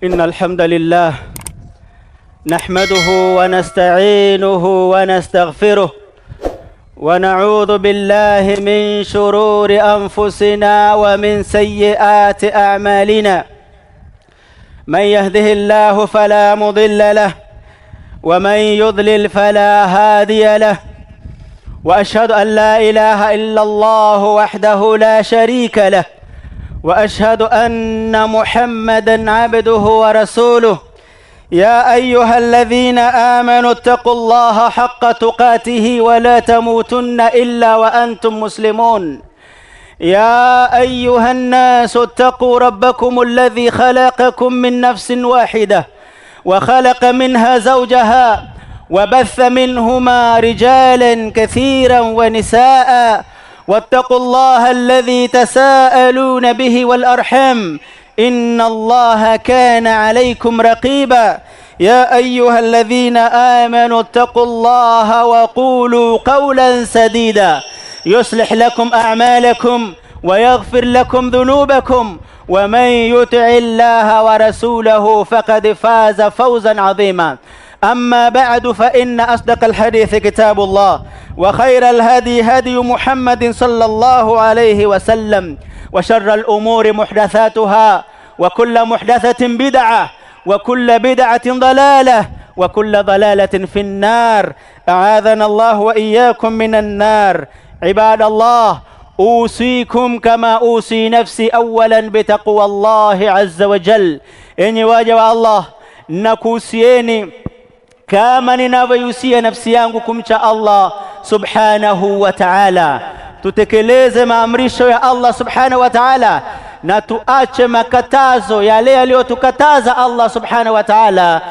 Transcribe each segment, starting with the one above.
إن الحمد لله نحمده ونستعينه ونستغفره ونعوذ بالله من شرور أنفسنا ومن سيئات أعمالنا. من يهده الله فلا مضل له ومن يضلل فلا هادي له، وأشهد أن لا إله إلا الله وحده لا شريك له، وأشهد أن محمدًا عبده ورسوله. يا أيها الذين آمنوا اتقوا الله حق تقاته ولا تموتن إلا وأنتم مسلمون. يا أيها الناس اتقوا ربكم الذي خلقكم من نفس واحدة وخلق منها زوجها وبث منهما رجالا كثيرا ونساء، واتقوا الله الذي تساءلون به والأرحام إن الله كان عليكم رقيبا. يا أيها الذين آمنوا اتقوا الله وقولوا قولا سديدا يصلح لكم أعمالكم ويغفر لكم ذنوبكم، ومن يطع الله ورسوله فقد فاز فوزا عظيما. أما بعد، فإن أصدق الحديث كتاب الله، وخير الهدي هدي محمد صلى الله عليه وسلم، وشر الأمور محدثاتها، وكل محدثة بدعة، وكل بدعة ضلالة، وكل ضلالة في النار. أعاذنا الله وإياكم من النار. عباد الله، أوصيكم كما أوصي نفسي أولا بتقوى الله عز وجل. إني واجب الله nakuhusieni kama ninavyohusia nafsi yangu kumcha Allah subhanahu wa ta'ala. Tutekeleze maamrisho ya Allah subhanahu wa ta'ala na tuache makatazo yale aliyotukataza Allah subhanahu wa ta'ala.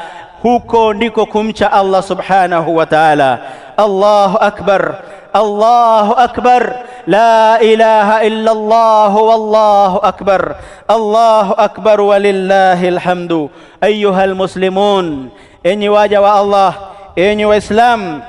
Huko ndiko kumcha Allah subhanahu wa ta'ala. Allahu akbar, Allahu akbar, la ilaha illa Allah, wallahu akbar, Allahu akbar walillahil hamdu. Ayyuhal muslimun, enyi waja wa Allah, enyi Waislamu,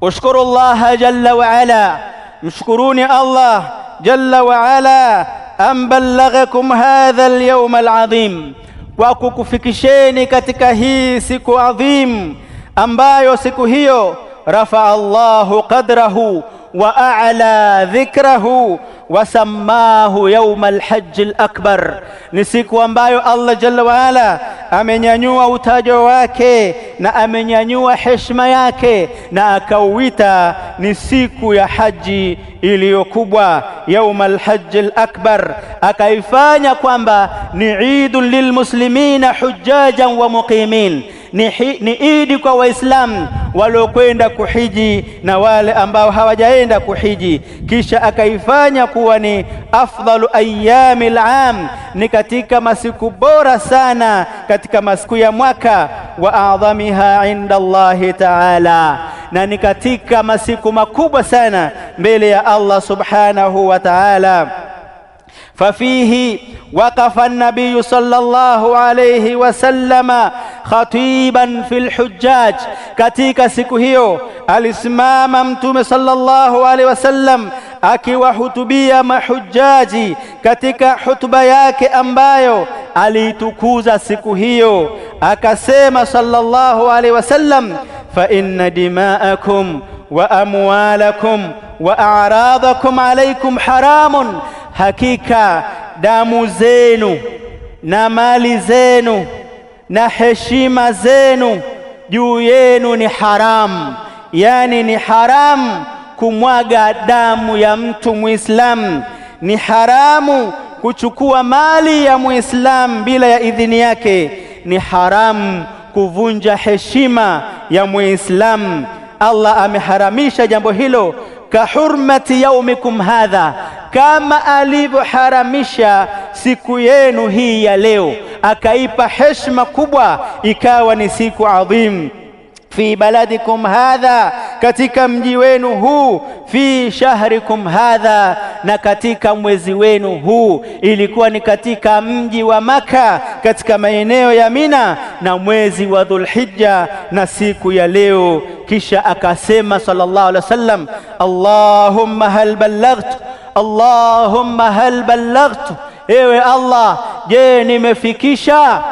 ushkuru Allah jalla wa ala, mshukuruni Allah jalla wa ala an ballaghakum hadha al-yawm al-azim, kwa kukufikisheni katika hii siku adhim ambayo siku hiyo rafa Allahu qadrahu wa a'la dhikrahu wa sammahu yawm al-hajj al-akbar. Ni siku ambayo Allah jalla wa ala amenyanyua utajo wake na amenyanyua heshima yake na akauita ni siku ya haji iliyokubwa, yawm al-hajj al-akbar. Akaifanya kwamba ni idun lilmuslimina hujjajan wa muqimin, ni idi kwa Waislamu waliokwenda kuhiji na wale ambao hawajaenda kuhiji. Kisha akaifanya kuwa ni afdalu ayyamil am, ni katika masiku bora sana katika masiku ya mwaka, wa a'dhamiha inda Allahi ta'ala, na ni katika masiku makubwa sana mbele ya Allah subhanahu wa ta'ala. ففيه وقف النبي صلى الله عليه وسلم خطيبا في الحجاج. katika siku hiyo alisimama mtume sallallahu alaihi wasallam akiwahutubia mahujaji katika hutuba yake ambayo alitukuza siku hiyo. Akasema sallallahu alaihi wasallam, fa inna dima'akum wa amwalakum wa a'radakum alaykum haramun, hakika damu zenu na mali zenu na heshima zenu juu yenu ni haramu. Yani ni haramu kumwaga damu ya mtu Muislamu, ni haramu kuchukua mali ya Muislamu bila ya idhini yake, ni haramu kuvunja heshima ya Muislamu. Allah ameharamisha jambo hilo ka hurmati yaumikum hadha, kama alivyoharamisha siku yenu hii ya leo, akaipa heshima kubwa ikawa ni siku adhim. Fi baladikum hadha, katika mji wenu huu, fi shahrikum hadha, na katika mwezi wenu huu. Ilikuwa ni katika mji wa Maka, katika maeneo ya Mina, na mwezi wa Dhulhijja na siku ya leo. Kisha akasema sallallahu alaihi wasallam, Allahumma hal ballaghtu, Allahumma hal ballaghtu, ewe Allah, je nimefikisha?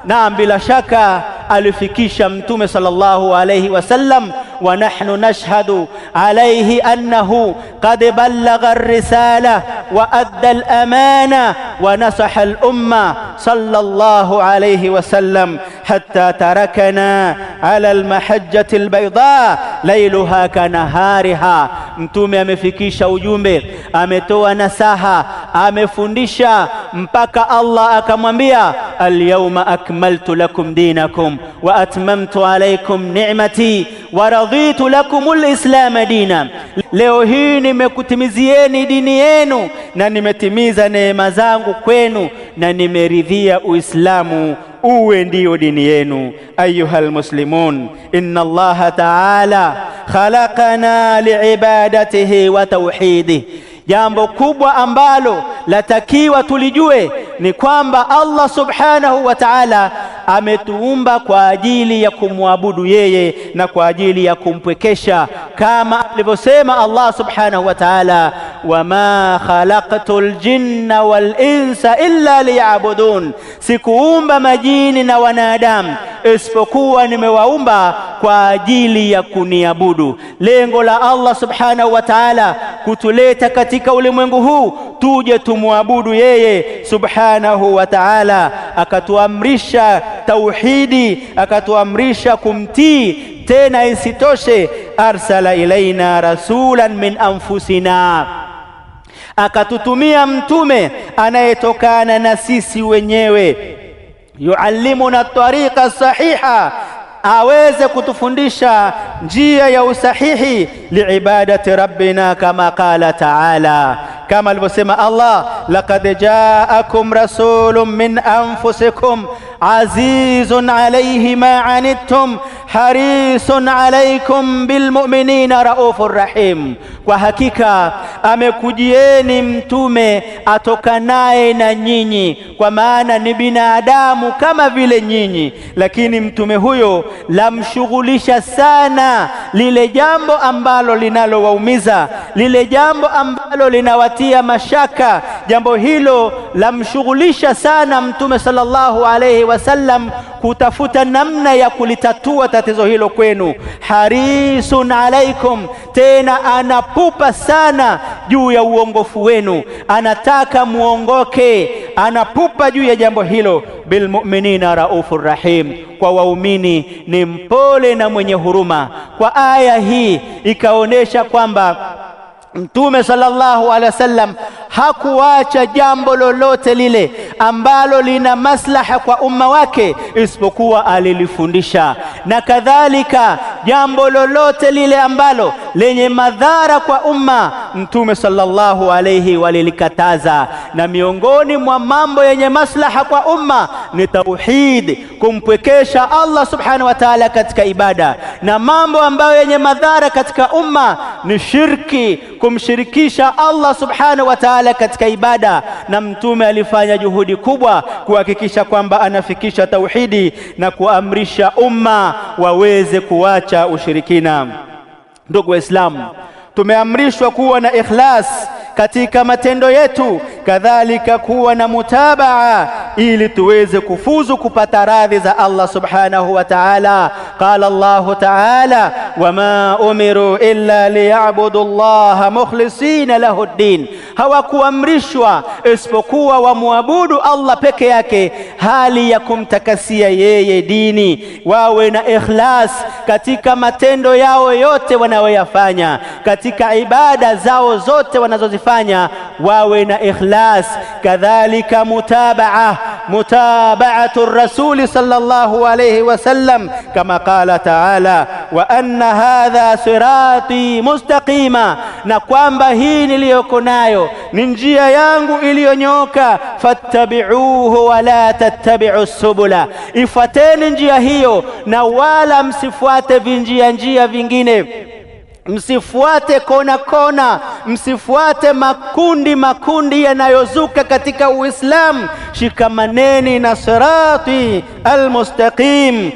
Na bila shaka alifikisha Mtume sallallahu alayhi wasallam, wa nahnu nashhadu alayhi annahu qad ballagha ar-risala wa adda al-amana wa nasaha al-umma sallallahu alayhi wasallam hatta tarakana ala al-mahajjati al-bayda layluha kanahariha. Mtume amefikisha ujumbe, ametoa nasaha, amefundisha mpaka Allah akamwambia, al-yawma akmaltu lakum dinakum wa atmamtu alaykum ni'mati wa raditu lakum al-islam dina. Leo hii nimekutimizieni dini yenu na nimetimiza neema zangu kwenu na nimeridhia Uislamu uwe ndio dini yenu. Ayuhal muslimun, inna Allah ta'ala khalaqana liibadatihi wa tauhidihi. Jambo kubwa ambalo latakiwa tulijue ni kwamba Allah subhanahu wa ta'ala ametuumba kwa ajili ya kumwabudu yeye na kwa ajili ya kumpwekesha, kama alivyosema Allah subhanahu wa ta'ala, wama khalaqtul jinna wal insa illa liya'budun, sikuumba majini na wanadamu isipokuwa nimewaumba kwa ajili ya kuniabudu. Lengo la Allah subhanahu wa ta'ala kutuleta katika ulimwengu huu tuje tumwabudu yeye subhanahu wa ta'ala, akatuamrisha tauhidi, akatuamrisha kumtii. Tena isitoshe, arsala ilaina rasulan min anfusina, akatutumia mtume anayetokana na sisi wenyewe, yuallimuna tariqa sahiha, aweze kutufundisha njia ya usahihi liibadati rabbina, kama qala ta'ala, kama alivyosema Allah, laqad ja'akum rasulun min anfusikum azizun alayhi ma anittum harisun alaykum bilmu'minina raufur rahim. Kwa hakika amekujieni mtume atokanaye na nyinyi, kwa maana ni binadamu kama vile nyinyi, lakini mtume huyo lamshughulisha sana lile jambo ambalo linalowaumiza, lile jambo ambalo linawatia mashaka. Jambo hilo lamshughulisha sana mtume sallallahu alayhi wasallam kutafuta namna ya kulitatua tatizo hilo kwenu. Harisun alaikum, tena anapupa sana juu ya uongofu wenu, anataka muongoke, anapupa juu ya jambo hilo. Bilmu'minina raufur rahim, kwa waumini ni mpole na mwenye huruma. Kwa aya hii ikaonesha kwamba Mtume sallallahu alaihi wasallam hakuacha jambo lolote lile ambalo lina maslaha kwa umma wake isipokuwa alilifundisha, na kadhalika jambo lolote lile ambalo lenye madhara kwa umma Mtume sallallahu alaihi walilikataza. Na miongoni mwa mambo yenye maslaha kwa umma ni tauhid, kumpwekesha Allah subhanahu wa ta'ala katika ibada, na mambo ambayo yenye madhara katika umma ni shirki, kumshirikisha Allah subhanahu wa ta'ala katika ibada. Na mtume alifanya juhudi kubwa kuhakikisha kwamba anafikisha tauhidi na kuamrisha umma waweze kuacha ushirikina. Ndugu Waislamu, tumeamrishwa kuwa na ikhlas katika matendo yetu, kadhalika kuwa na mutabaa ili tuweze kufuzu kupata radhi za Allah subhanahu wa ta'ala. Qala Allahu ta'ala, wama umiru illa liya'budu Allaha mukhlisina lahu ad-din, hawakuamrishwa isipokuwa wamwabudu Allah peke yake hali ya kumtakasia yeye dini, wawe na ikhlas katika matendo yao yote wanayoyafanya, katika ibada zao zote wanazozifanya wawe na ikhlas. Kadhalika mutaba'atu rasuli sallallahu alayhi wasallam, kama qala ta'ala, wa anna hadha sirati mustaqima, na kwamba hii niliyoko nayo ni njia yangu iliyonyoka, fattabi'uhu wa la tattabi'u subula, ifuateni njia hiyo na wala msifuate njia vingine. msifuate kona kona, msifuate makundi yanayozuka katika Uislamu. Shikamaneni na sirati almustaqim,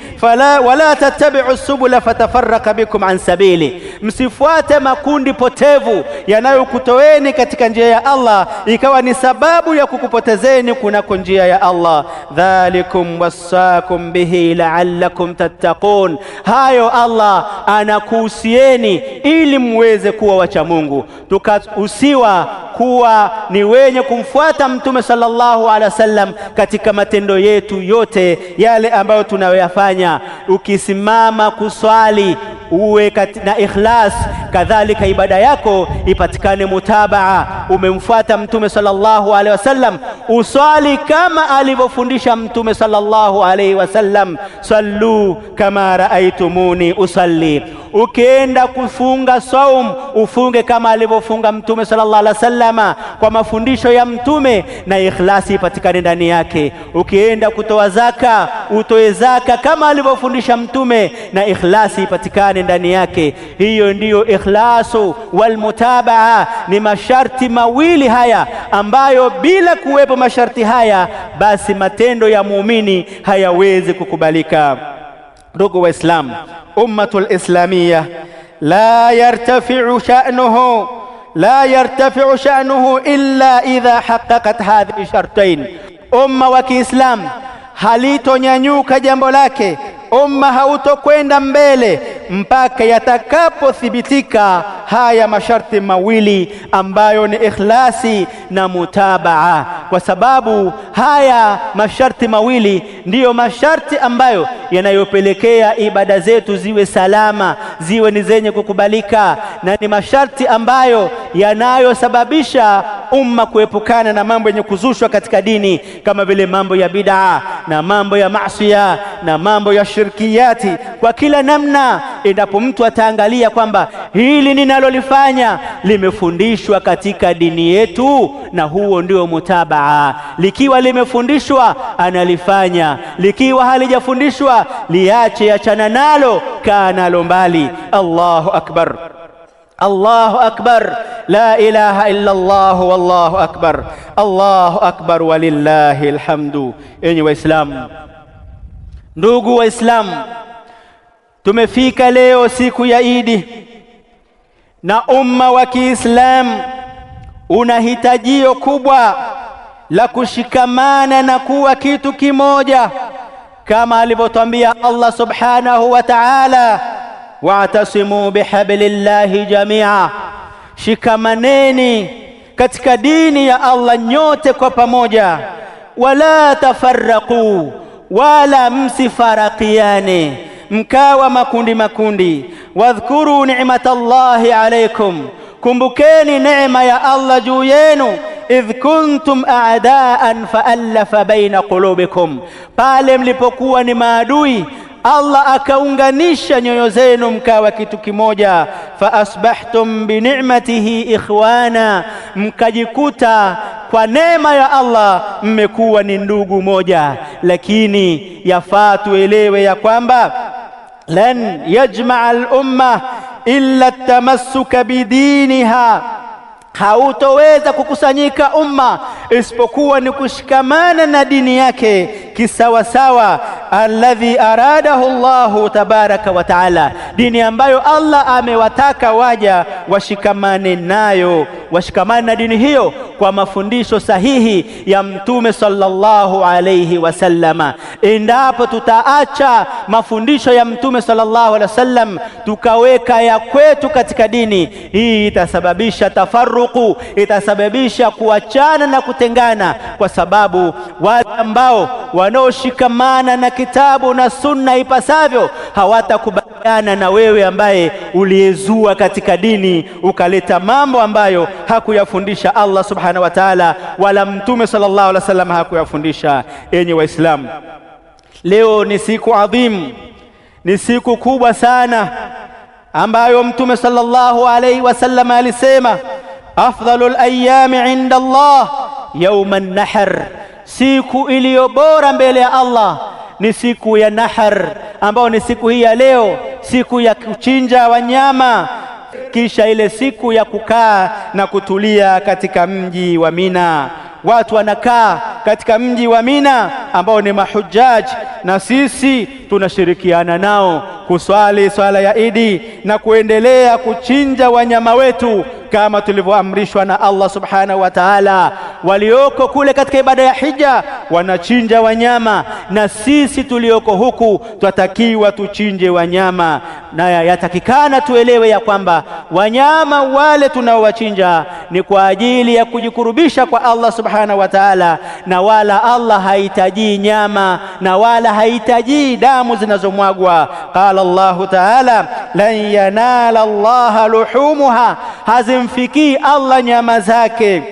wala tattabi'u subula fatafarraqa bikum an sabili. Msifuate makundi potevu yanayokutoeni katika njia ya Allah ikawa ni sababu ya kukupotezeni kunako njia ya Allah. Dhalikum wasaakum bihi la'allakum tattaqun. Hayo Allah anakuhusieni ili muweze kuwa wacha Mungu. Tukahusiwa kuwa ni wenye kumfuata Mtume sallallahu alaihi wasallam katika matendo yetu yote yale ambayo tunayoyafanya. Ukisimama kuswali uwe na ikhlas, kadhalika ibada yako ipatikane mutabaa. Umemfuata Mtume sallallahu alaihi wasallam, uswali kama alivyofundisha Mtume sallallahu alaihi wasallam, sallu kama raaitumuni usalli. Ukienda kufunga saum, ufunge kama alivyofunga Mtume sallallahu alaihi wasallam kwa mafundisho ya Mtume, na ikhlasi ipatikane ndani yake. Ukienda kutoa zaka, utoe zaka kama alivyofundisha Mtume, na ikhlasi ipatikane ndani yake. Hiyo ndiyo ikhlasu wal mutabaa. Ni masharti mawili haya ambayo bila kuwepo masharti haya basi matendo ya muumini hayawezi kukubalika. Ndugu Waislamu, ummatul islamiyya la yartafi'u sha'nuhu illa idha haqqaqat hadhihi shartain. Umma wa Kiislam halitonyanyuka jambo lake, umma hautokwenda mbele mpaka yatakapothibitika haya masharti mawili ambayo ni ikhlasi na mutabaa. Kwa sababu haya masharti mawili ndiyo masharti ambayo yanayopelekea ibada zetu ziwe salama, ziwe ni zenye kukubalika, na ni masharti ambayo yanayosababisha umma kuepukana na mambo yenye kuzushwa katika dini, kama vile mambo ya bid'a na mambo ya maasiya na mambo ya shirkiyati. Kwa kila namna, endapo mtu ataangalia kwamba hili ninalolifanya limefundishwa katika dini yetu, na huo ndio mutabaa. Likiwa limefundishwa analifanya, likiwa halijafundishwa liache, achana nalo, kaa nalo mbali. Allahu akbar, Allahu akbar, la ilaha illa Allah, wallahu akbar, Allahu akbar walillahi alhamdu. Enyi Waislamu, ndugu Waislamu, tumefika leo siku ya Idi, na umma wa Kiislamu una hitajio kubwa la kushikamana na kuwa kitu kimoja, kama alivyotwambia Allah subhanahu wa ta'ala, wa'tasimu bihablillahi jami'a. Shikamaneni katika dini ya Allah nyote kwa pamoja, wala tafarraqu, wala msifarakiane mkawa makundi. Wadhkuru ni'matallahi alaykum, kumbukeni neema ya Allah juu yenu. Idh kuntum a'daan fa'alafa baina qulubikum, pale mlipokuwa ni maadui Allah akaunganisha nyoyo zenu mkawa kitu kimoja. Fa asbahtum bi ni'matihi ikhwana, mkajikuta kwa neema ya Allah mmekuwa ni ndugu moja. Lakini yafaa tuelewe ya kwamba lan yajma'a al-umma illa at-tamassuka bidiniha, hautoweza kukusanyika umma isipokuwa ni kushikamana na dini yake kisawasawa, alladhi aradahu Allahu tabaraka wa taala, dini ambayo Allah amewataka waja washikamane nayo. Washikamane na dini hiyo kwa mafundisho sahihi ya Mtume sallallahu alayhi wasallama. Endapo tutaacha mafundisho ya Mtume sallallahu alayhi wasallam tukaweka ya kwetu katika dini hii, itasababisha tafarruku, itasababisha kuachana na kutengana, kwa sababu wale ambao wanaoshikamana na kitabu na sunna ipasavyo hawatakubaliana na wewe ambaye uliyezua katika dini ukaleta mambo ambayo hakuyafundisha Allah subhanahu wa ta'ala, wala Mtume sallallahu alaihi wasallam hakuyafundisha. Enyi Waislamu, leo ni siku adhimu, ni siku kubwa sana ambayo Mtume sallallahu alaihi wasallam alisema, afdalul ayami inda Allah yawman nahr, siku iliyo bora mbele ya Allah ni siku ya Nahar, ambayo ni siku hii ya leo, siku ya kuchinja wanyama kisha ile siku ya kukaa na kutulia katika mji wa Mina. Watu wanakaa katika mji wa Mina ambao ni mahujaji, na sisi tunashirikiana nao kuswali swala ya Idi na kuendelea kuchinja wanyama wetu kama tulivyoamrishwa na Allah subhanahu wa ta'ala. Walioko kule katika ibada ya hija wanachinja wanyama, na sisi tulioko huku twatakiwa tuchinje wanyama. Na yatakikana tuelewe ya kwamba wanyama wale tunaowachinja ni kwa ajili ya kujikurubisha kwa Allah subhanahu wa ta'ala, na wala Allah hahitaji nyama na wala hahitaji damu zinazomwagwa. Qala Allahu ta'ala, lan yanala Allaha luhumuha, hazimfikii Allah nyama zake,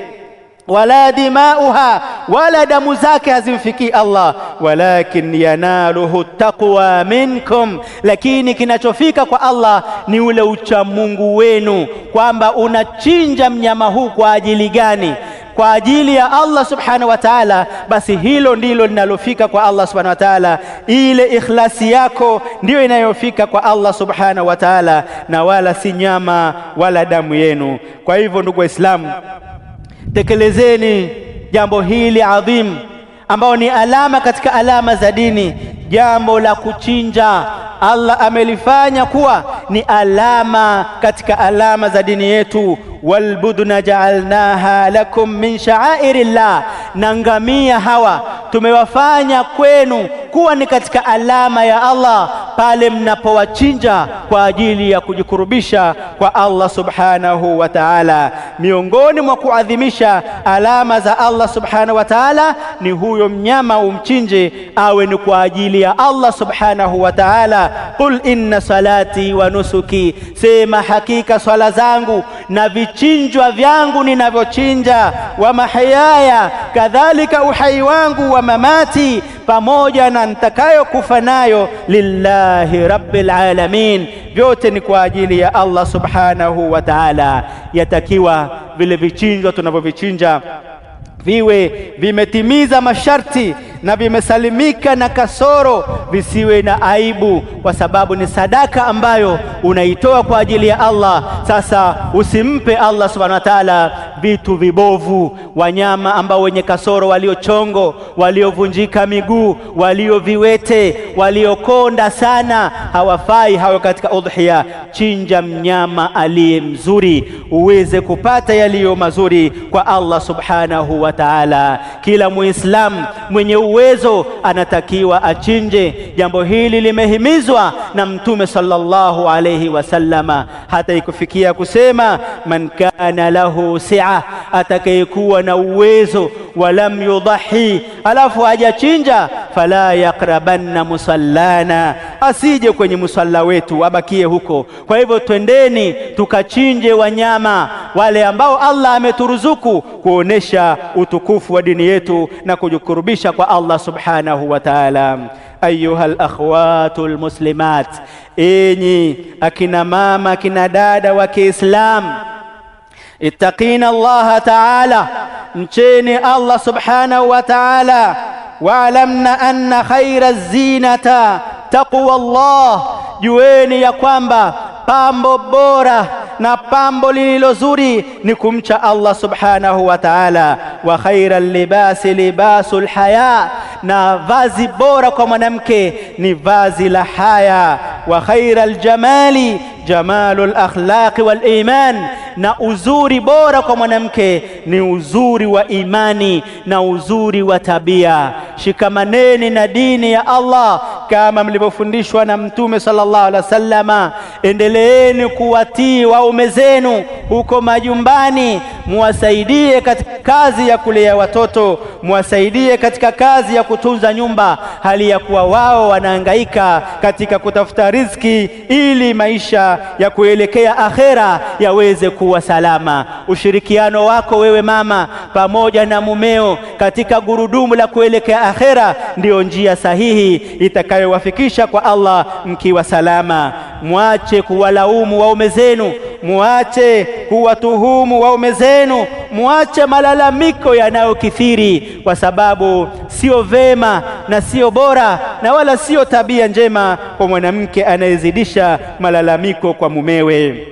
wala dimauha, wala damu zake hazimfikii Allah, walakin yanaluhu taqwa minkum, lakini kinachofika kwa Allah ni ule uchamungu wenu, kwamba unachinja mnyama huu kwa ajili gani? Kwa ajili ya Allah subhanahu wa ta'ala, basi hilo ndilo linalofika kwa Allah subhanahu wa ta'ala. Ile ikhlasi yako ndio inayofika kwa Allah subhanahu wa ta'ala, na wala si nyama wala damu yenu. Kwa hivyo ndugu Waislamu, tekelezeni jambo hili adhim ambao ni alama katika alama za dini. Jambo la kuchinja Allah amelifanya kuwa ni alama katika alama za dini yetu. Walbudna ja'alnaha lakum min sha'airillah, na ngamia hawa tumewafanya kwenu kuwa ni katika alama ya Allah pale mnapowachinja kwa ajili ya kujikurubisha kwa Allah subhanahu wa ta'ala. Miongoni mwa kuadhimisha alama za Allah subhanahu wa ta'ala ni huyo mnyama umchinje awe ni kwa ajili ya Allah subhanahu wa ta'ala. Qul inna salati wa nusuki, sema hakika swala zangu na vichinjwa vyangu ninavyochinja, wa mahayaya, kadhalika uhai wangu, wa mamati, pamoja na nitakayokufa nayo, lillahi rabbil alamin, vyote ni kwa ajili ya Allah subhanahu wa ta'ala. Yatakiwa vile vichinjwa tunavyovichinja viwe vimetimiza masharti na vimesalimika na kasoro, visiwe na aibu, kwa sababu ni sadaka ambayo unaitoa kwa ajili ya Allah. Sasa usimpe Allah subhanahu wa ta'ala vitu vibovu, wanyama ambao wenye kasoro, waliochongo, waliovunjika miguu, walioviwete, waliokonda sana, hawafai hawa katika udhiya. Chinja mnyama aliye mzuri uweze kupata yaliyo mazuri kwa Allah subhanahu wa ta'ala. Kila Muislamu mwenye uwezo anatakiwa achinje. Jambo hili limehimizwa na Mtume sallallahu alayhi wasallama, hata ikufikia kusema man kana lahu si'a, atakayekuwa na uwezo walam yudhi, alafu hajachinja, fala yaqrabanna musallana, asije kwenye musalla wetu, abakie huko. Kwa hivyo twendeni tukachinje wanyama wale ambao Allah ameturuzuku, kuonesha utukufu wa dini yetu na kujikurubisha kwa Allah subhanahu wa ta'ala. Ayuha al-akhwatul muslimat, enyi akina mama, akina dada wa Kiislam, ittaqina Allah ta'ala, mcheni Allah subhanahu wa ta'ala. Wa'lamna anna khayra zinata taqwa Allah, jueni ya kwamba pambo bora na pambo lililo zuri ni kumcha Allah subhanahu wa ta'ala. Wa khairal libasi libasul haya, na vazi bora kwa mwanamke ni vazi la haya. Wa khairal jamali jamalul akhlaqi wal iman, na uzuri bora kwa mwanamke ni uzuri wa imani na uzuri wa tabia. Shikamaneni na dini ya Allah kama mlivyofundishwa na Mtume sallallahu alaihi wasallama. Endeleeni kuwatii waume zenu huko majumbani, muwasaidie katika kazi ya kulea watoto, muwasaidie katika kazi ya kutunza nyumba, hali ya kuwa wao wanahangaika katika kutafuta riziki ili maisha ya kuelekea akhera yaweze kuwa salama. Ushirikiano wako wewe mama pamoja na mumeo katika gurudumu la kuelekea akhera ndio njia sahihi itakayowafikisha kwa Allah mkiwa salama. Muache kuwalaumu waume zenu, muache kuwatuhumu waume zenu, muache malalamiko yanayokithiri, kwa sababu sio vema na sio bora na wala sio tabia njema kwa mwanamke anayezidisha malalamiko kwa mumewe.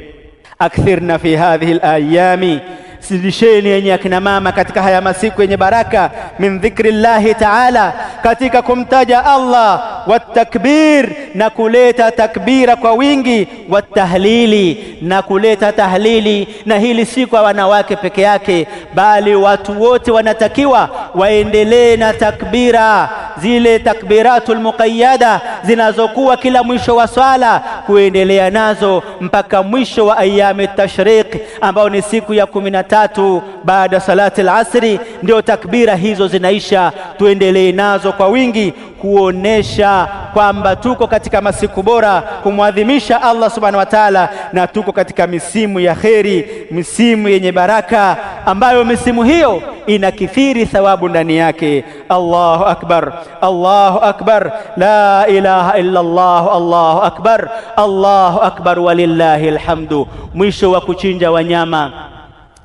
akthirna fi hadhihi al-ayami, sidisheni yenye akina mama katika haya masiku yenye baraka, min dhikrillahi ta'ala, katika kumtaja Allah, watakbir, na kuleta takbira kwa wingi, watahlili, na kuleta tahlili. Na hili si kwa wanawake peke yake, bali watu wote wanatakiwa waendelee na takbira, zile takbiratul muqayyada zinazokuwa kila mwisho wa swala, kuendelea nazo mpaka mwisho wa ayami tashriq, ambao ni siku ya 13 baada salati al-asri, ndio takbira hizo zinaisha. Tuendelee nazo kwa wingi, kuonesha kwamba tuko katika masiku bora kumwadhimisha Allah subhanahu wa ta'ala, na tuko katika misimu ya kheri, misimu yenye baraka, ambayo misimu hiyo inakithiri thawabu ndani yake. Allahu akbar, Allahu akbar, la ilaha illa Allah, Allahu akbar, Allahu akbar, walillahi alhamdu. Mwisho wa kuchinja wanyama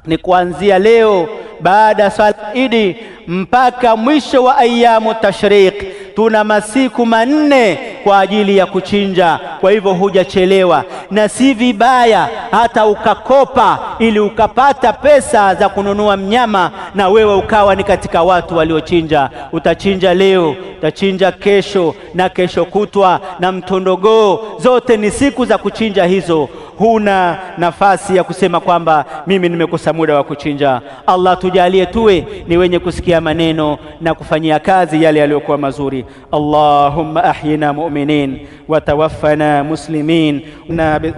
ni kuanzia leo baada swala Idi mpaka mwisho wa ayamu tashriq. Tuna masiku 4 kwa ajili ya kuchinja. Kwa hivyo hujachelewa, na si vibaya hata ukakopa ili ukapata pesa za kununua mnyama, na wewe ukawa ni katika watu waliochinja. Utachinja leo, utachinja kesho na kesho kutwa na mtondogoo, zote ni siku za kuchinja hizo. Huna nafasi ya kusema kwamba mimi nimekosa muda wa kuchinja. Allah tujalie tuwe ni wenye kusikia maneno na kufanyia kazi yale yaliyokuwa mazuri. Allahumma ahyina mu'minin wa tawaffana muslimin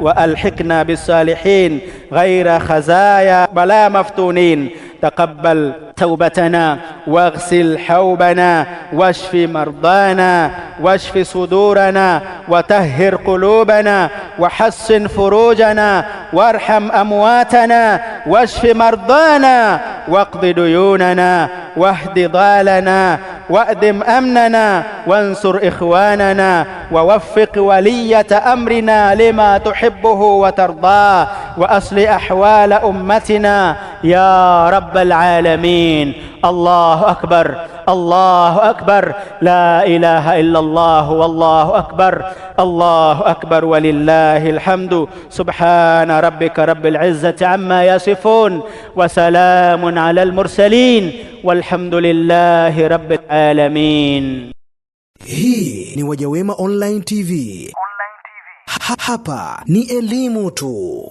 wa alhiqna bis salihin ghayra khazaya wala maftunin. تقبل توبتنا واغسل حوبنا واشف مرضانا واشف صدورنا وطهر قلوبنا وحسن فروجنا وارحم أمواتنا واشف مرضانا واقض ديوننا واهد ضالنا وأدم أمننا وانصر إخواننا ووفق ولية أمرنا لما تحبه وترضاه وأصلح أحوال أمتنا يا رب العالمين. الله أكبر، الله أكبر، لا إله إلا الله والله أكبر، الله أكبر ولله الحمد. سبحان ربك رب العزة عما يصفون وسلام على المرسلين والحمد لله رب العالمين. Hii ni Wajawema Online TV. Hapa ni elimu tu.